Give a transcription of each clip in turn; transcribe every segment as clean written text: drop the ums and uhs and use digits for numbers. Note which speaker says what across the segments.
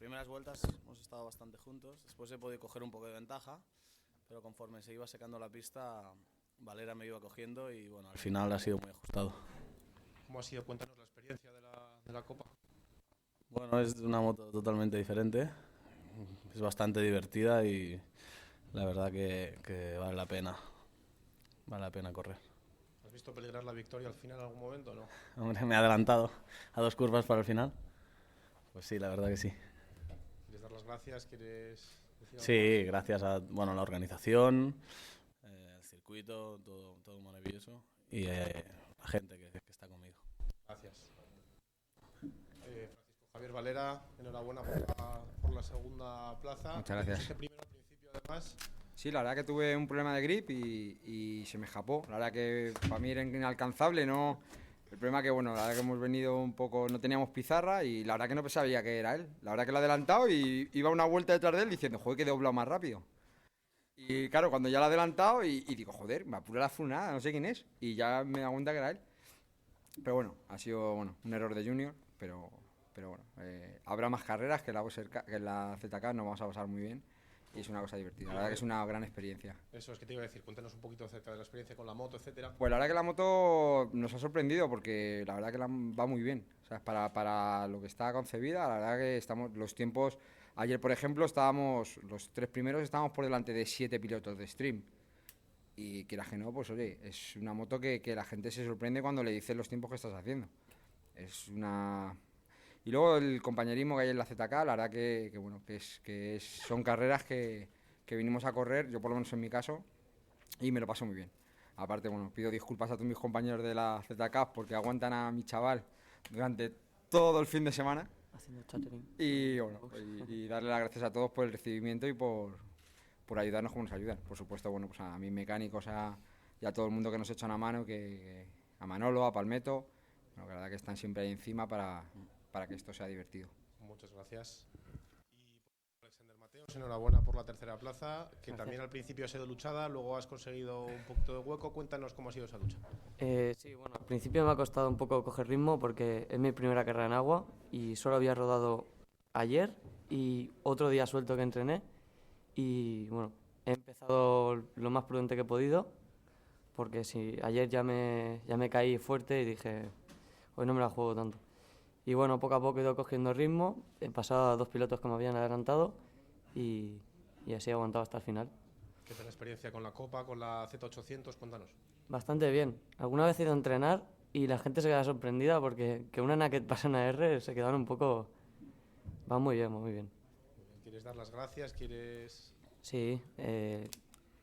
Speaker 1: primeras vueltas hemos estado bastante juntos, después he podido coger un poco de ventaja, pero conforme se iba secando la pista, Valera me iba cogiendo y bueno, al final ha sido muy ajustado.
Speaker 2: ¿Cómo ha sido? Cuéntanos la experiencia de la Copa.
Speaker 1: Bueno, es una moto totalmente diferente, es bastante divertida y la verdad que vale la pena correr.
Speaker 2: ¿Has visto peligrar la victoria al final en algún momento o no?
Speaker 1: Hombre, me he adelantado a 2 curvas para el final. Pues sí, la verdad que sí.
Speaker 2: ¿Quieres dar las gracias? ¿Quieres decir algo
Speaker 1: Sí,
Speaker 2: más?
Speaker 1: gracias a la organización, el circuito, todo maravilloso y la gente que está conmigo.
Speaker 2: Gracias. Francisco Javier Valera, enhorabuena por la segunda plaza.
Speaker 3: Muchas gracias.
Speaker 2: Este primero al principio, además.
Speaker 3: Sí, la verdad que tuve un problema de grip y se me escapó. La verdad que para mí era inalcanzable, ¿no? El problema que, bueno, la verdad que hemos venido un poco, no teníamos pizarra y la verdad que no sabía que era él. La verdad que lo he adelantado y iba una vuelta detrás de él diciendo, joder, que he doblado más rápido. Y claro, cuando ya lo he adelantado y digo, joder, me apura la funada, no sé quién es. Y ya me da cuenta que era él. Pero bueno, ha sido un error de Junior, pero bueno, habrá más carreras que que la ZK nos vamos a pasar muy bien. Y es una cosa divertida, la verdad que es una gran experiencia.
Speaker 2: Eso es que te iba a decir, cuéntanos un poquito acerca de la experiencia con la moto, etcétera.
Speaker 3: Pues la verdad que la moto nos ha sorprendido porque la verdad que va muy bien. O sea, para lo que está concebida, la verdad que estamos los tiempos. Ayer, por ejemplo, los 3 primeros estábamos por delante de 7 pilotos de Stream. Y quieras que no, pues oye, es una moto que la gente se sorprende cuando le dices los tiempos que estás haciendo. Es una. Y luego el compañerismo que hay en la ZK, la verdad bueno, son carreras que vinimos a correr, yo por lo menos en mi caso, y me lo paso muy bien. Aparte, bueno, pido disculpas a todos mis compañeros de la ZK porque aguantan a mi chaval durante todo el fin de semana.
Speaker 4: Haciendo chattering.
Speaker 3: Y bueno, y darle las gracias a todos por el recibimiento y por ayudarnos como nos ayudan. Por supuesto, bueno, pues a mis mecánicos y a todo el mundo que nos echa una mano, a Manolo, a Palmetto, bueno, que la verdad que están siempre ahí encima para que esto sea divertido.
Speaker 2: Muchas gracias. Y por Alexander Mateos, enhorabuena por la tercera plaza, que
Speaker 4: Gracias.
Speaker 2: también al principio ha sido luchada, luego has conseguido un poquito de hueco. Cuéntanos cómo ha sido esa lucha.
Speaker 4: Sí, bueno, al principio me ha costado un poco coger ritmo porque es mi primera carrera en agua y solo había rodado ayer y otro día suelto que entrené y bueno, he empezado lo más prudente que he podido porque si ayer ya me caí fuerte y dije, hoy no me la juego tanto. Y bueno, poco a poco he ido cogiendo ritmo, he pasado a 2 pilotos que me habían adelantado y así he aguantado hasta el final.
Speaker 2: ¿Qué tal la experiencia con la Copa, con la Z800? Cuéntanos.
Speaker 4: Bastante bien. Alguna vez he ido a entrenar y la gente se queda sorprendida porque que una Naked pase una R se quedan un poco. Va muy bien, muy bien.
Speaker 2: ¿Quieres dar las gracias? ¿Quieres...?
Speaker 4: Sí,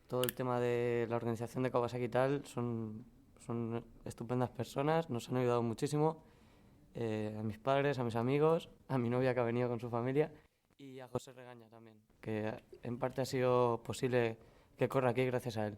Speaker 4: todo el tema de la organización de Kawasaki y tal son estupendas personas, nos han ayudado muchísimo. A mis padres, a mis amigos, a mi novia que ha venido con su familia y a José Regaña también, que en parte ha sido posible que corra aquí gracias a él.